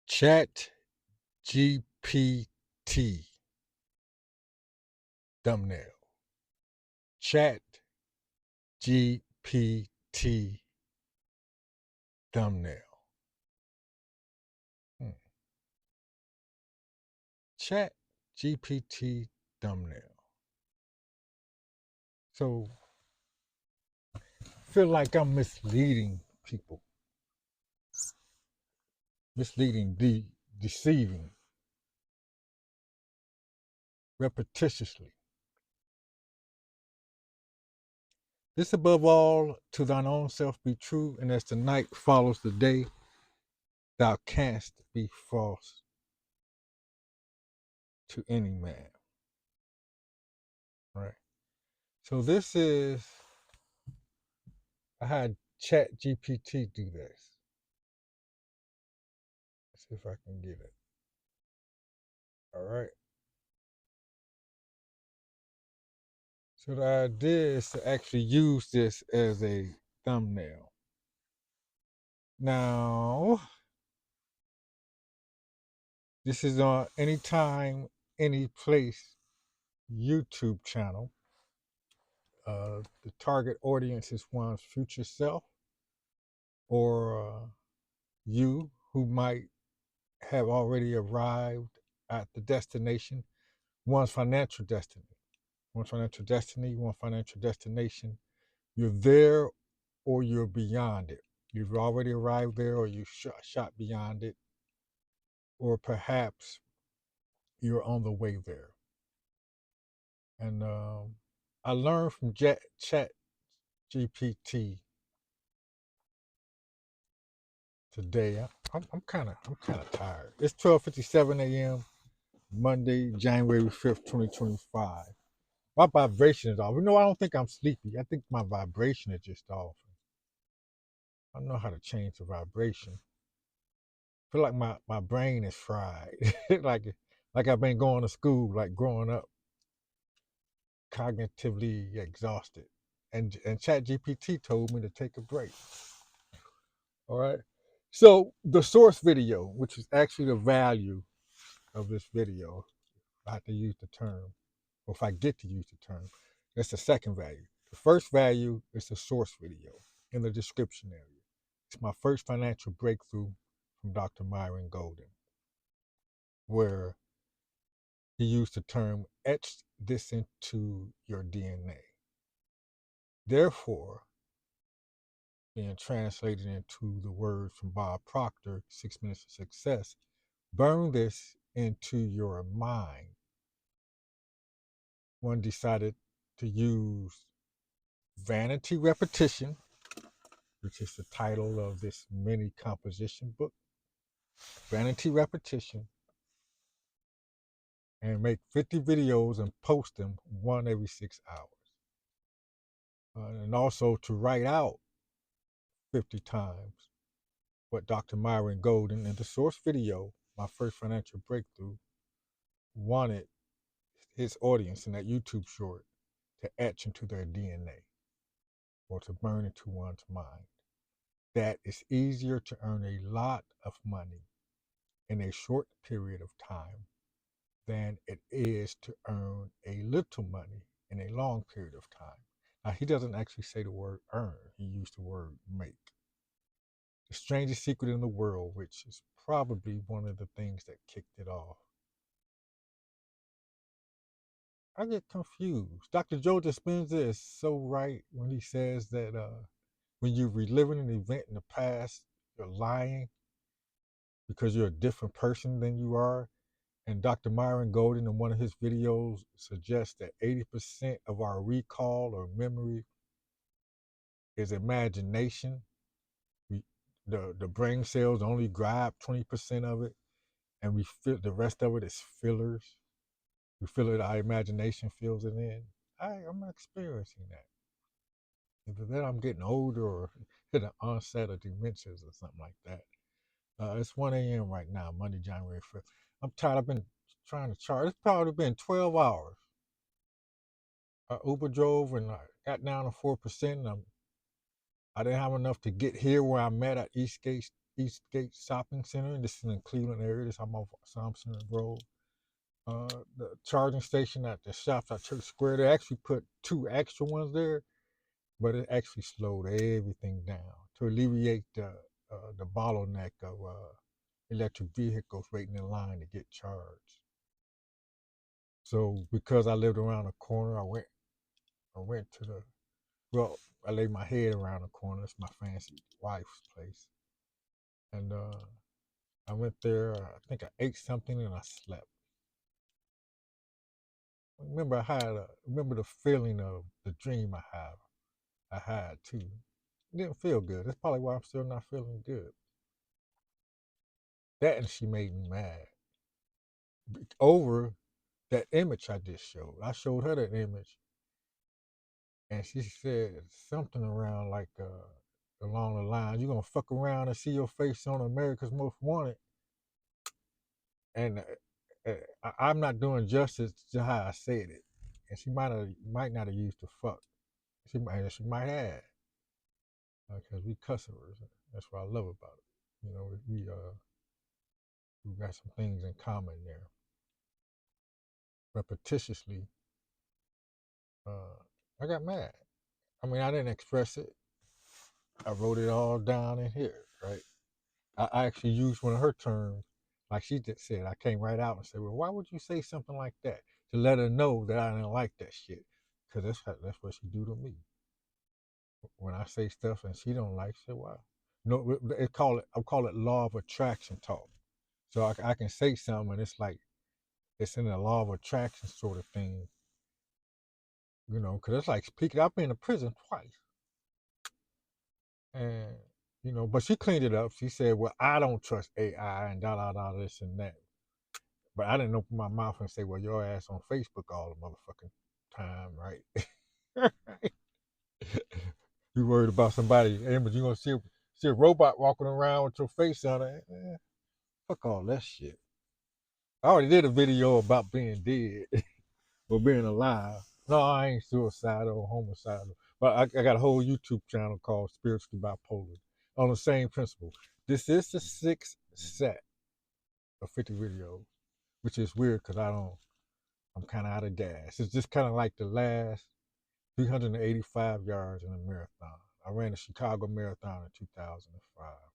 Chat GPT thumbnail. Chat GPT thumbnail. Hmm. Chat GPT thumbnail. So I feel like I'm misleading people, misleading, deceiving, repetitiously. This above all to thine own self be true, and as the night follows the day, thou canst be false to any man. Right. So this is, I had Chat GPT do this. Let's see if I can get it. All right. So the idea is to actually use this as a thumbnail. Now, this is on Anytime, Any Place YouTube channel. The target audience is one's future self or you who might have already arrived at the destination, one's financial destiny. One financial destiny, one financial destination. You're there or you're beyond it. You've already arrived there or you shot beyond it, or perhaps you're on the way there. And I learned from Chat GPT today. I'm kind of tired. It's 12:57 a.m. Monday, January 5th, 2025. My vibration is off. You know, I don't think I'm sleepy. I think my vibration is just off. I don't know how to change the vibration. I feel like my brain is fried. like I've been going to school, like growing up, cognitively exhausted. And ChatGPT told me to take a break. All right. So the source video, which is actually the value of this video, if I have to use the term, or if I get to use the term, that's the second value. The first value is the source video in the description area. It's my first financial breakthrough from Dr. Myron Golden, where he used the term etch this into your DNA. Therefore, being translated into the words from Bob Proctor, 6 Minutes of Success, burn this into your mind. One decided to use vanity repetition, which is the title of this mini composition book, vanity repetition, and make 50 videos and post them one every 6 hours. And also to write out 50 times what Dr. Myron Golden in the source video, my first financial breakthrough, wanted his audience in that YouTube short to etch into their DNA or to burn into one's mind. That it's easier to earn a lot of money in a short period of time than it is to earn a little money in a long period of time. Now, he doesn't actually say the word earn, he used the word make. The strangest secret in the world, which is probably one of the things that kicked it off. I get confused. Dr. Joe Dispenza is so right when he says that when you're reliving an event in the past, you're lying because you're a different person than you are. And Dr. Myron Golden in one of his videos suggests that 80% of our recall or memory is imagination. We, the brain cells only grab 20% of it, and we feel the rest of it is fillers. We feel it, our imagination fills it in. I'm experiencing that. Either that I'm getting older or hit an onset of dementias or something like that. It's 1 a.m. right now, Monday, January 5th. I'm tired. I've been trying to charge. It's probably been 12 hours. I Uber drove and I got down to 4%. I didn't have enough to get here where I'm at Eastgate Eastgate Shopping Center, and this is in Cleveland area. This I'm off Thompson Road. The charging station at the shops at Church Square, they actually put two extra ones there, but it actually slowed everything down to alleviate the bottleneck of electric vehicles waiting in line to get charged. So because I lived around the corner, I went to the well, I laid my head around the corner. It's my fancy wife's place, and I went there. I think I ate something and I slept. Remember the feeling of the dream I had too. It didn't feel good. That's probably why I'm still not feeling good. That and she made me mad over that image I just showed. I showed her that image, and she said something around like along the line, "You gonna fuck around and see your face on America's Most Wanted," and I'm not doing justice to how I said it. And she might not have used the fuck. She might have, because we cussers. That's what I love about it. We got some things in common there. Repetitiously, I got mad. I mean, I didn't express it. I wrote it all down in here, right? I actually used one of her terms, like she just said. I came right out and said, "Well, why would you say something like that?" To let her know that I didn't like that shit, because that's what she do to me. When I say stuff and she don't like, say, "Why?" No, I call it law of attraction talk. So I can say something and it's like it's in the law of attraction sort of thing, because it's like speaking. I've been to prison twice, and but she cleaned it up. She said, "Well, I don't trust AI and da da da this and that." But I didn't open my mouth and say, "Well, your ass on Facebook all the motherfucking time, right?" You worried about somebody, but you gonna see a robot walking around with your face on it? Fuck all that shit. I already did a video about being dead or being alive. No, I ain't suicidal or homicidal. But I got a whole YouTube channel called Spiritually Bipolar on the same principle. This is the sixth set of 50 videos, which is weird because I'm kind of out of gas. It's just kind of like the last 385 yards in a marathon. I ran the Chicago Marathon in 2005.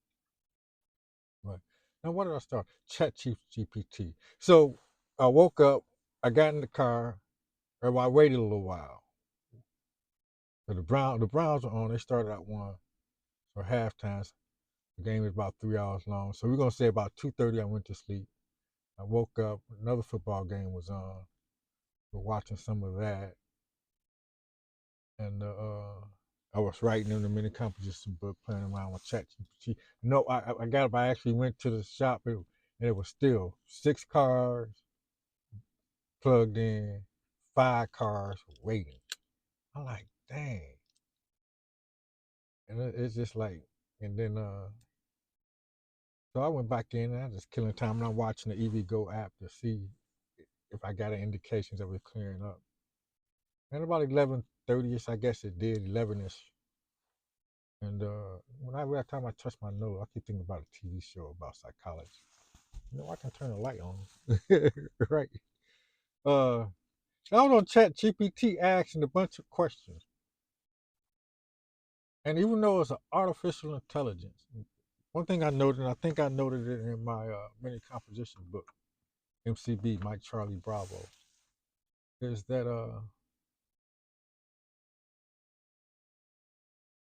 But now, what did I start? ChatGPT. So I woke up, I got in the car, or I waited a little while. So the Browns were on. They started at one or halftime. The game is about 3 hours long. So we're gonna say about 2:30 I went to sleep. I woke up, another football game was on. We're watching some of that. And I was writing in the mini composition book, playing around with ChatGPT. No, I got up. I actually went to the shop, and it was still 6 cars plugged in, 5 cars waiting. I'm like, dang. And it's just like, and then so I went back in and I just killing time. And I'm watching the EVgo app to see if I got any indications of it clearing up. And about 11:30ish, I guess it did, 11ish. And every time I touch my nose, I keep thinking about a TV show about psychology. I can turn the light on, right? I was on Chat GPT asking a bunch of questions, and even though it's an artificial intelligence, one thing I noted, and I think I noted it in my mini composition book, MCB, Mike Charlie Bravo, is that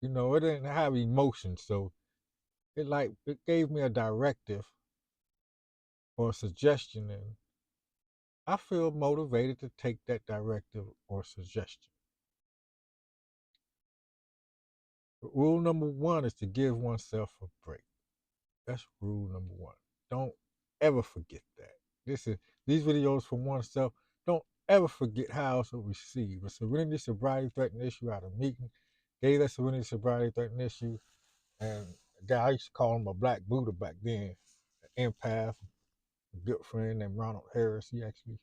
it didn't have emotion, so it gave me a directive or a suggestion, and I feel motivated to take that directive or suggestion. Rule number one is to give oneself a break. That's rule number one. Don't ever forget that. These videos for oneself. Don't ever forget how it's received. A serenity sobriety threatening issue at a meeting. Gave that serenity sobriety threatening issue, and a guy I used to call him a black Buddha back then, an empath, a good friend named Ronald Harris. He actually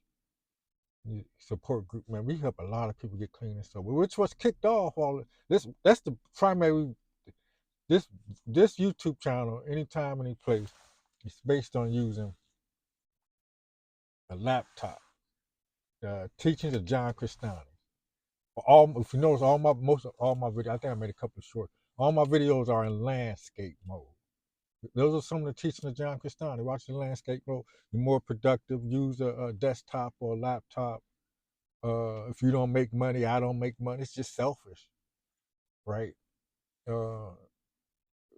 support group, man. We help a lot of people get clean and sober, which was kicked off all this. That's the primary this this YouTube channel, anytime, any place, it's based on using a laptop. Teachings of John Cristani. All, if you notice, all my videos. I think I made a couple of short. All my videos are in landscape mode. Those are some of the teachings of John Cristani. Watch the landscape mode. You're more productive. Use a desktop or a laptop. If you don't make money, I don't make money. It's just selfish, right? Uh,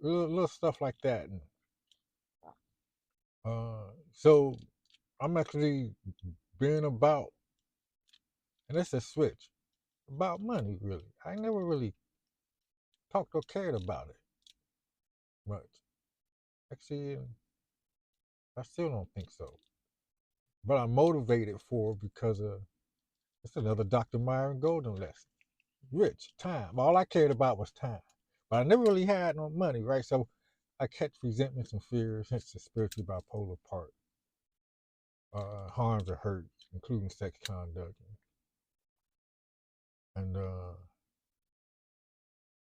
little stuff like that. And, so I'm actually being about, and it's a switch about money. Really, I never really talked or cared about it much. Actually, I still don't think so. But I'm motivated for because it's another Dr. Myron Golden lesson. Rich, time. All I cared about was time. But I never really had no money, right? So I catch resentments and fears, hence the spiritually bipolar part, harms or hurts, including sex conduct. And,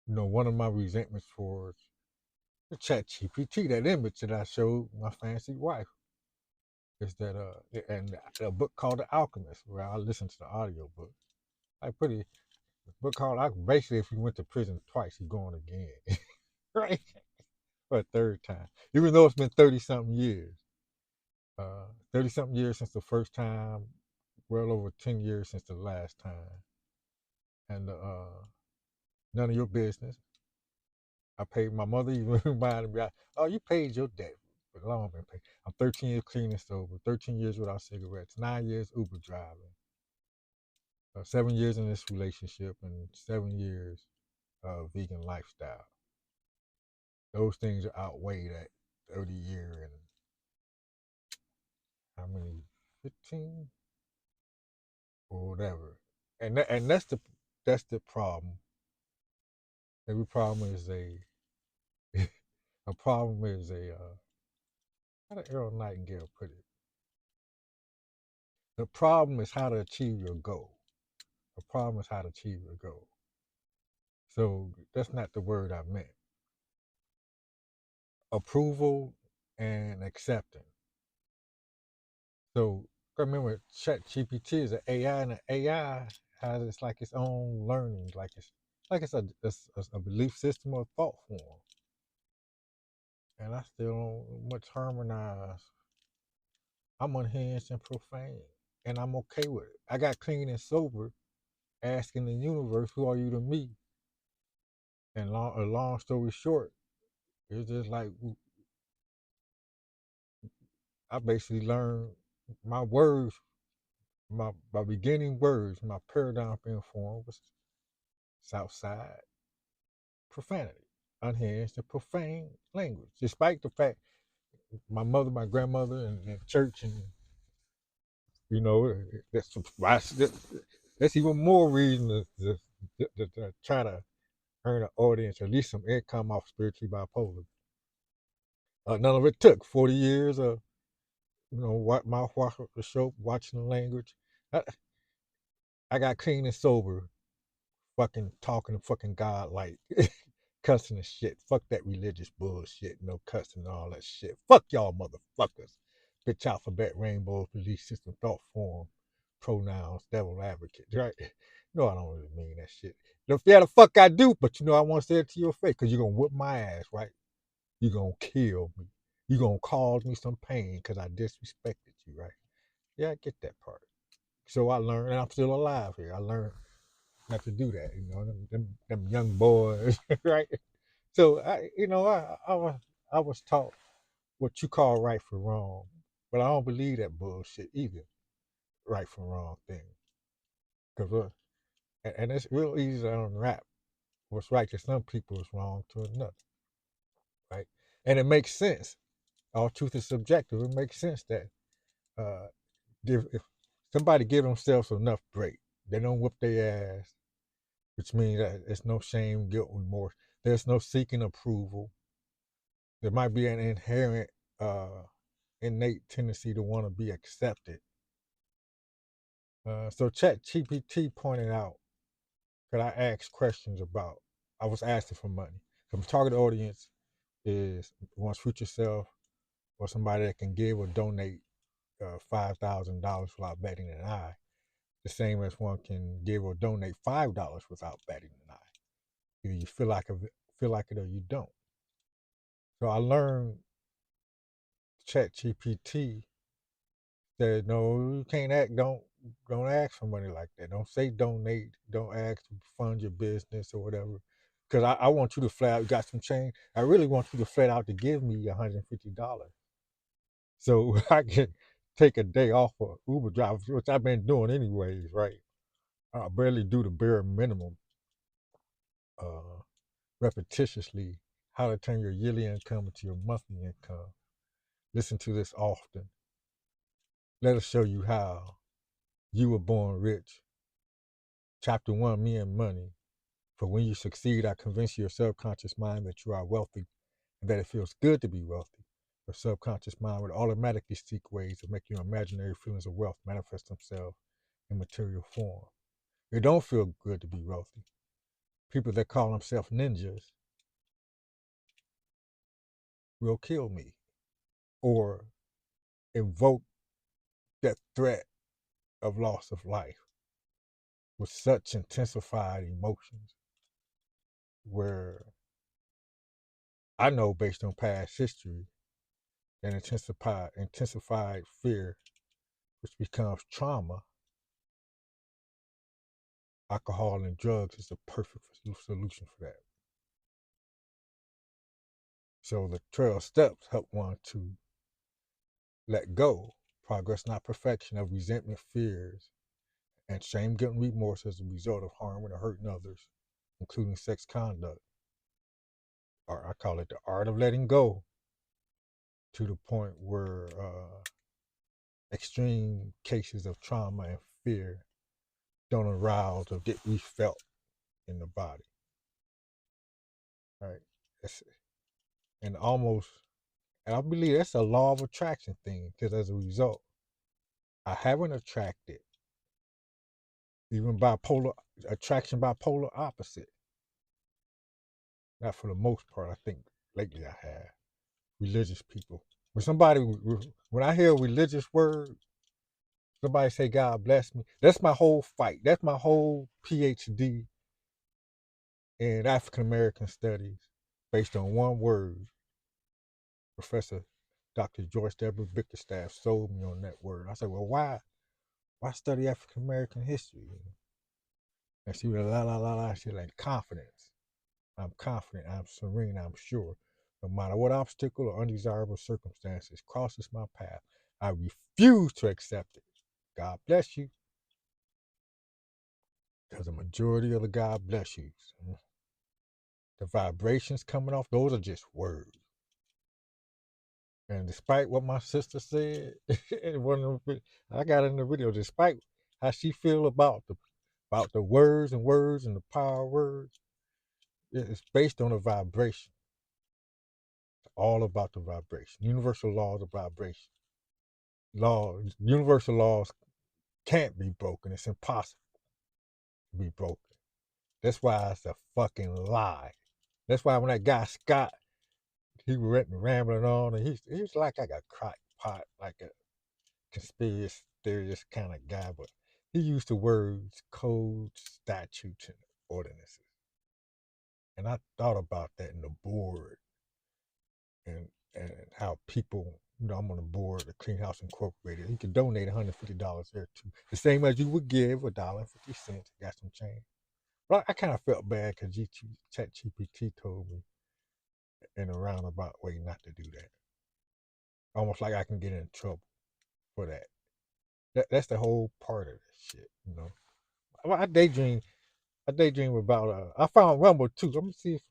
one of my resentments for the ChatGPT, that image that I showed my fancy wife, is that, and a book called The Alchemist, where I listened to the audio book. I pretty, book called, basically, if you went to prison twice, you're going again, right? For a third time, even though it's been 30 something years. 30 something years since the first time, well over 10 years since the last time. And none of your business. I paid, my mother even reminded me, oh, you paid your debt. But long been paid. I'm 13 years clean and sober, 13 years without cigarettes, 9 years Uber driving, 7 years in this relationship, and 7 years vegan lifestyle. Those things outweigh that 30-year and how many, 15 or whatever. And that's the problem. Every problem is a problem is how did Earl Nightingale put it? The problem is how to achieve your goal. The problem is how to achieve your goal. So that's not the word I meant. Approval and acceptance. So remember, ChatGPT is an AI, and an AI has its own learning, like it's a belief system or thought form. And I still don't much harmonize. I'm unhinged and profane, and I'm okay with it. I got clean and sober, asking the universe, "Who are you to me?" And a long story short, it's just like I basically learned my words, my beginning words, my paradigm being formed was Southside profanity, unhinged and profane language. Despite the fact my mother, my grandmother, and church, and you know, that's that's even more reason to try to earn an audience, or at least some income off spiritually bipolar. None of it took 40 years of mouthwash of the show, watching the language. I, I got clean and sober, fucking talking to fucking God like cussing and shit. Fuck that religious bullshit, no cussing and all that shit. Fuck y'all motherfuckers. Bitch alphabet, rainbows, belief system, thought form, pronouns, devil advocate, right? No, I don't really mean that shit. Yeah, the fuck I do, but I want to say it to your face, because you're going to whip my ass, right? You're going to kill me. You're going to cause me some pain because I disrespected you, right? Yeah, I get that part. So I learned, and I'm still alive here. I learned not to do that, them young boys, right? So I was taught what you call right for wrong, but I don't believe that bullshit either. Right from wrong thing, because and it's real easy to unwrap what's right to some people is wrong to another, right? And it makes sense. All truth is subjective. It makes sense that uh, if somebody give themselves enough break, they don't whip their ass, which means that there's no shame, guilt, remorse. There's no seeking approval. There might be an inherent, innate tendency to want to be accepted. So ChatGPT pointed out, because I asked questions about, I was asking for money. The target audience is one's future self or somebody that can give or donate $5,000 without batting an eye, the same as one can give or donate $5 without batting an eye. Either you feel like it or you don't. So I learned ChatGPT said, no, you can't don't ask for money like that. Don't say donate. Don't ask to fund your business or whatever. Because I want you to flat out got some change. I really want you to flat out to give me $150. So I can take a day off for Uber drivers, which I've been doing anyways, right? I barely do the bare minimum uh, repetitiously, how to turn your yearly income into your monthly income. Listen to this often. Let us show you how you were born rich. Chapter 1, Me and Money. For when you succeed, I convince your subconscious mind that you are wealthy and that it feels good to be wealthy. Your subconscious mind would automatically seek ways to make your imaginary feelings of wealth manifest themselves in material form. It don't feel good to be wealthy. People that call themselves ninjas will kill me or invoke that threat of loss of life with such intensified emotions where I know based on past history that intensified fear, which becomes trauma, alcohol and drugs is the perfect solution for that. So the 12 steps help one to let go, progress not perfection, of resentment, fears, and shame, guilt, and remorse as a result of harming or hurting others, including sex conduct. Or I call it the art of letting go, to the point where extreme cases of trauma and fear don't arouse or get refelt in the body. Right? It's, and almost, and I believe that's a law of attraction thing, because as a result, I haven't attracted even bipolar attraction, bipolar opposite. Not for the most part. I think lately I have religious people. When I hear a religious word, somebody say God bless me. That's my whole fight. That's my whole PhD in African American studies, based on one word. Professor Dr. George W. Bickerstaff sold me on that word. I said, well, why study African American history? And she was la la la la. She like confidence. I'm confident. I'm serene. I'm sure. No matter what obstacle or undesirable circumstances crosses my path, I refuse to accept it. God bless you. Because the majority of the God bless yous, the vibrations coming off, those are just words. And despite what my sister said, in one of the, I got in the video, despite how she feel about the words and the power of words, it's based on a vibration. It's all about the vibration. Universal laws of vibration. Universal laws can't be broken. It's impossible to be broken. That's why it's a fucking lie. That's why when that guy Scott, he was rambling on, and he's like a crackpot, like a conspiracy theorist kind of guy, but he used the words codes, statutes, and ordinances. And I thought about that in the board, and and how people, I'm on the board of Clean House Incorporated. You can donate $150 there too, the same as you would give $1.50. Got some change. But I kind of felt bad because ChatGPT told me in a roundabout way not to do that. Almost like I can get in trouble for that. That's the whole part of this shit. I daydream. I daydream about. I found Rumble too. Let me see if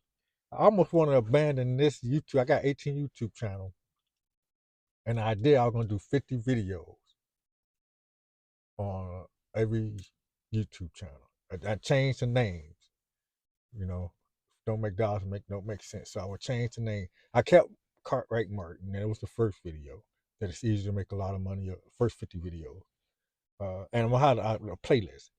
I almost want to abandon this YouTube. I got 18 YouTube channels, and the idea I was gonna do 50 videos on every YouTube channel. I changed the names. You know, don't make dollars don't make sense. So I would change the name. I kept Cartwright Martin, and it was the first video that it's easy to make a lot of money. First 50 videos, and I'm gonna have a playlist.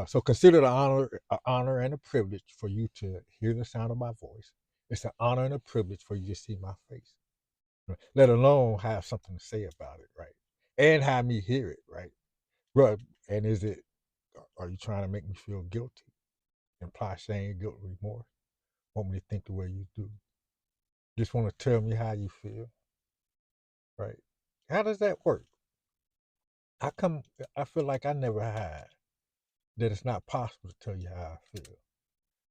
So consider it an honor and a privilege for you to hear the sound of my voice It's an honor and a privilege for you to see my face, let alone have something to say about it, right? And have me hear it, right? Bro, and is it, are you trying to make me feel guilty? Imply shame, guilt, remorse? Want me to think the way you do? Just want to tell me how you feel, right? How does that work? How come I feel like I never had that it's not possible to tell you how I feel?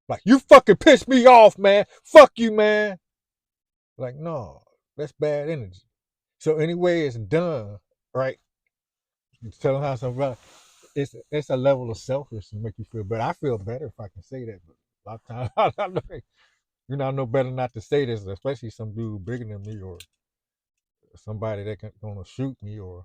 Like, you fucking pissed me off, man. Fuck you, man. Like, no, that's bad energy. So anyway, it's done, right? You tell them how something, it's a level of selfish to make you feel better. I feel better if I can say that, but a lot of times I know, I know better not to say this, especially some dude bigger than me or somebody that can gonna shoot me or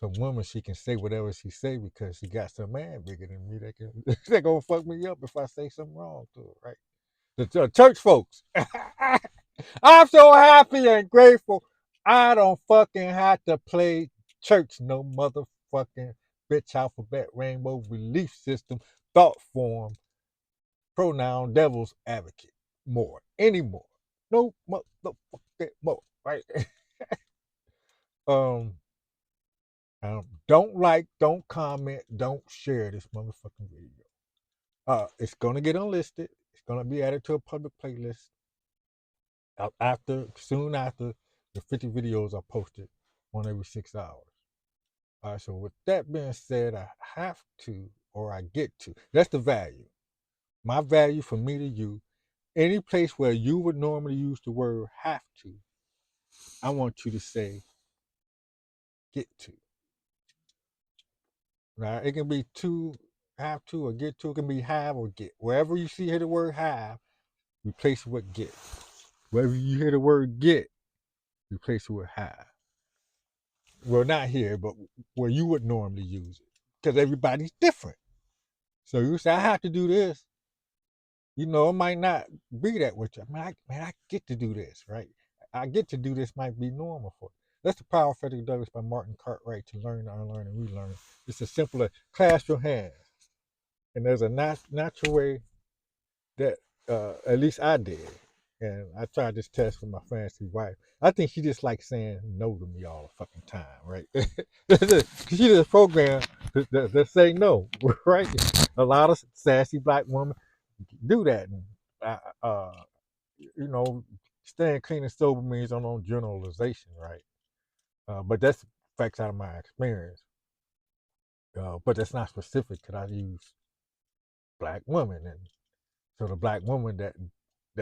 some woman. She can say whatever she say because she got some man bigger than me that can they gonna fuck me up if I say something wrong to her, right? The church folks. I'm so happy and grateful. I don't fucking have to play church no motherfucking bitch alphabet rainbow belief system thought form pronoun devil's advocate more anymore. No motherfucking more, right? um, don't like, don't comment, don't share this motherfucking video. It's gonna get unlisted. It's gonna be added to a public playlist soon after the 50 videos are posted, one every 6 hours. All right, so with that being said, I have to or I get to. That's the value. My value from me to you. Any place where you would normally use the word have to, I want you to say get to. Now it can be to, have to, or get to. It can be have or get. Wherever you see here the word have, replace it with get. Wherever you hear the word get, replace it with have. Well, not here, but where you would normally use it, because everybody's different. So you say I have to do this. It might not be that with you. I get to do this, right? I get to do this might be normal for you. That's the Power of Frederick Douglass by Martin Cartwright, to learn, unlearn, and relearn. It's as simple as clasp your hands. And there's a natural way that at least I did. And I tried this test with my fancy wife. I think she just likes saying no to me all the fucking time, right? She just programmed to say no, right? A lot of sassy black women do that. And, you know, staying clean and sober means I'm on generalization, right? But that's facts out of my experience. But that's not specific because I use black women, and so the black woman that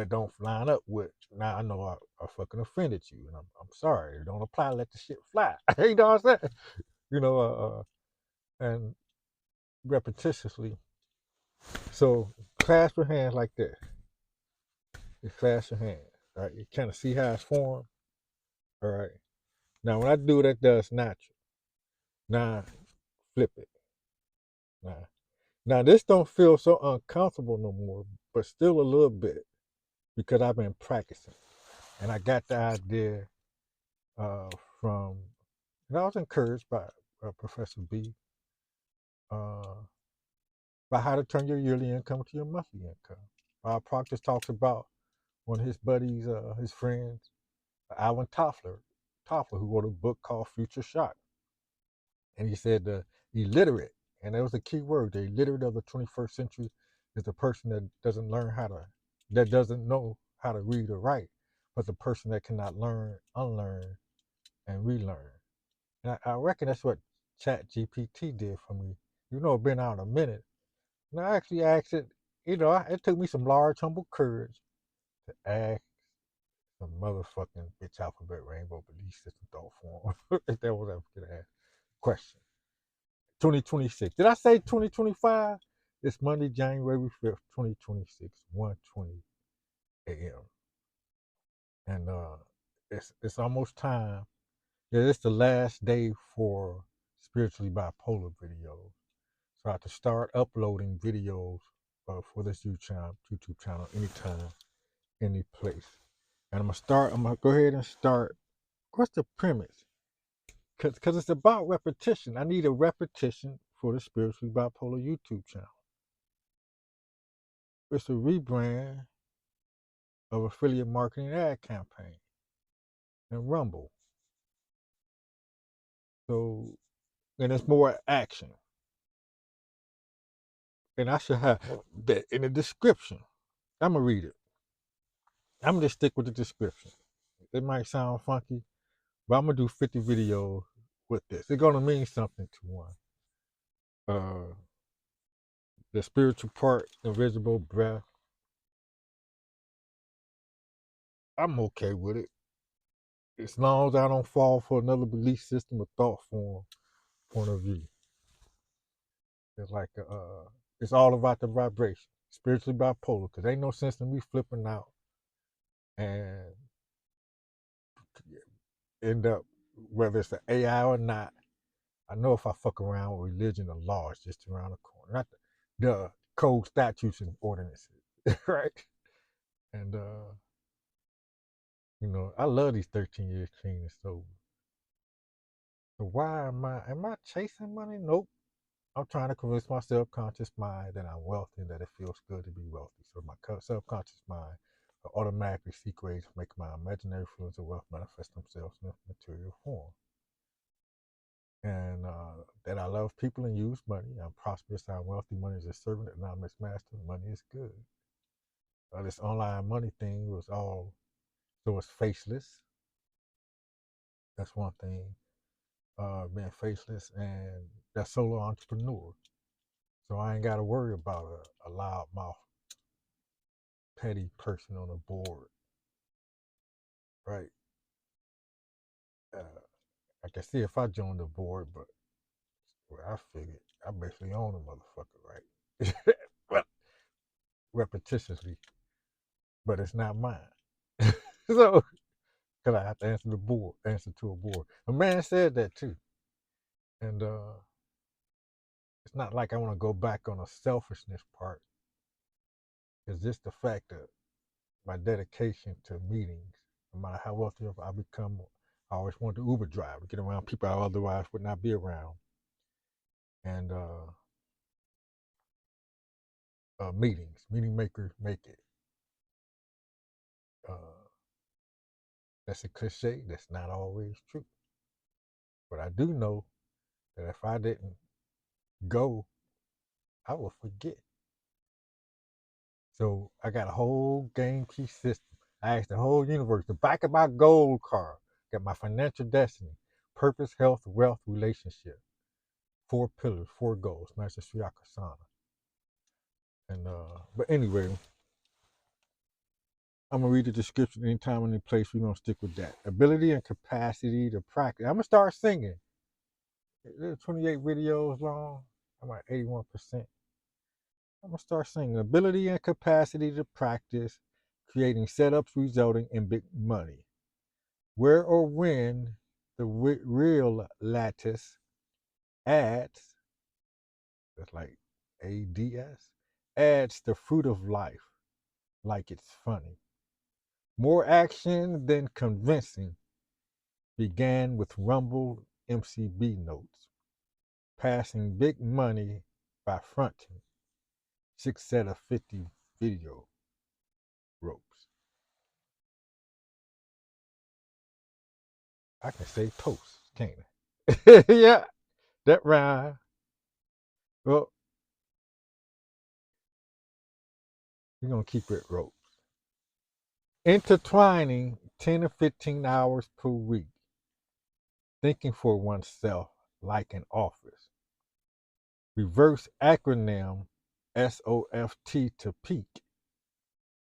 don't line up with, now I know I fucking offended you, and I'm sorry. It don't apply. Let the shit fly. You know what I'm saying? You know, and repetitiously. So clasp your hands like this. You clasp your hands. Right. You kind of see how it's formed. All right. Now when I do that, does natural. Now flip it. Now this don't feel so uncomfortable no more, but still a little bit because I've been practicing, and I got the idea uh, from, and I was encouraged by Professor B, uh, by how to turn your yearly income to your monthly income. Bob Proctor talks about one of his buddies, his friends, Alvin Toffler, who wrote a book called Future Shock. And he said the illiterate, and that was the key word, the illiterate of the 21st century is the person that doesn't know how to read or write, but the person that cannot learn, unlearn, and relearn. And I reckon that's what ChatGPT did for me. It's been out a minute. And I actually asked it, it took me some large, humble courage to ask some motherfucking bitch alphabet rainbow belief system thought form. If that was ever going to ask question. 2026. Did I say 2025? It's Monday, January 5th, 2026, 1:20 a.m. And it's almost time. Yeah, it's the last day for spiritually bipolar videos. So I have to start uploading videos for this YouTube channel anytime, any place. And I'm gonna go ahead and start. What's the premise? Because it's about repetition. I need a repetition for the spiritually bipolar YouTube channel. It's a rebrand of affiliate marketing ad campaign and Rumble. So, and it's more action. And I should have that in the description. I'm gonna read it. I'm gonna just stick with the description. It might sound funky, but I'm gonna do 50 videos with this. It's gonna mean something to one. The spiritual part, invisible breath. I'm okay with it. As long as I don't fall for another belief system or thought form point of view. It's like it's all about the vibration. Spiritually bipolar, because ain't no sense in me flipping out and end up, whether it's an AI or not. I know if I fuck around with religion or law, it's just around the corner. Not the code, statutes, and ordinances, right? And I love these 13 years clean and sober. So why am I chasing money? Nope. I'm trying to convince my subconscious mind that I'm wealthy and that it feels good to be wealthy. So my subconscious mind will automatically seek ways to make my imaginary feelings of wealth manifest themselves in a material form. And that I love people and use money. I'm prosperous, I'm wealthy, money is a servant, and I'm its master, money is good. This online money thing was all, so it's faceless. That's one thing, being faceless, and that's solo entrepreneur. So I ain't got to worry about a loud mouth, petty person on the board, right? I can see if I joined the board, but I figured I basically own a motherfucker, right? Well, repetitiously, but it's not mine. So, because I have to answer to a board. A man said that too. And it's not like I want to go back on a selfishness part. It's just the fact that my dedication to meetings, no matter how wealthy I become, I always want to Uber drive to get around people I otherwise would not be around. And meeting makers make it. That's a cliche. That's not always true. But I do know that if I didn't go, I would forget. So I got a whole game key system. I asked the whole universe, the back of my gold card, got my financial destiny, purpose, health, wealth, relationship. 4 pillars, 4 goals, Master Sri Akasana. And but anyway, I'm gonna read the description anytime, any place. We're gonna stick with that. Ability and capacity to practice. I'm gonna start singing. It's 28 videos long. I'm at 81%. I'm gonna start singing. Ability and capacity to practice, creating setups resulting in big money. Where or when the real lattice adds, that's like ADS, adds the fruit of life, like it's funny. More action than convincing began with rumbled MCB notes, passing big money by fronting 6 set of 50 video ropes. I can say toast, can't I? Yeah, that rhyme. Well, we're going to keep it ropes. Intertwining 10 or 15 hours per week, thinking for oneself like an office. Reverse acronym SOFT to peak.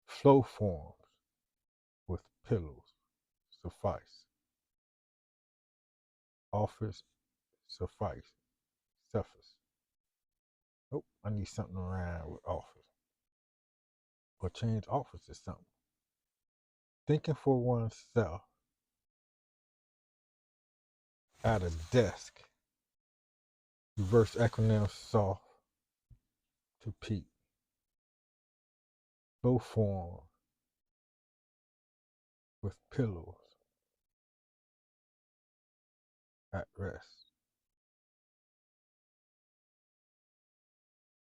Flow forms with pillows suffice. Office suffice. Suffice. Oh, I need something around with office. Or change office to something. Thinking for oneself at a desk. Reverse acronym soft to peak. Flow form with pillows at rest.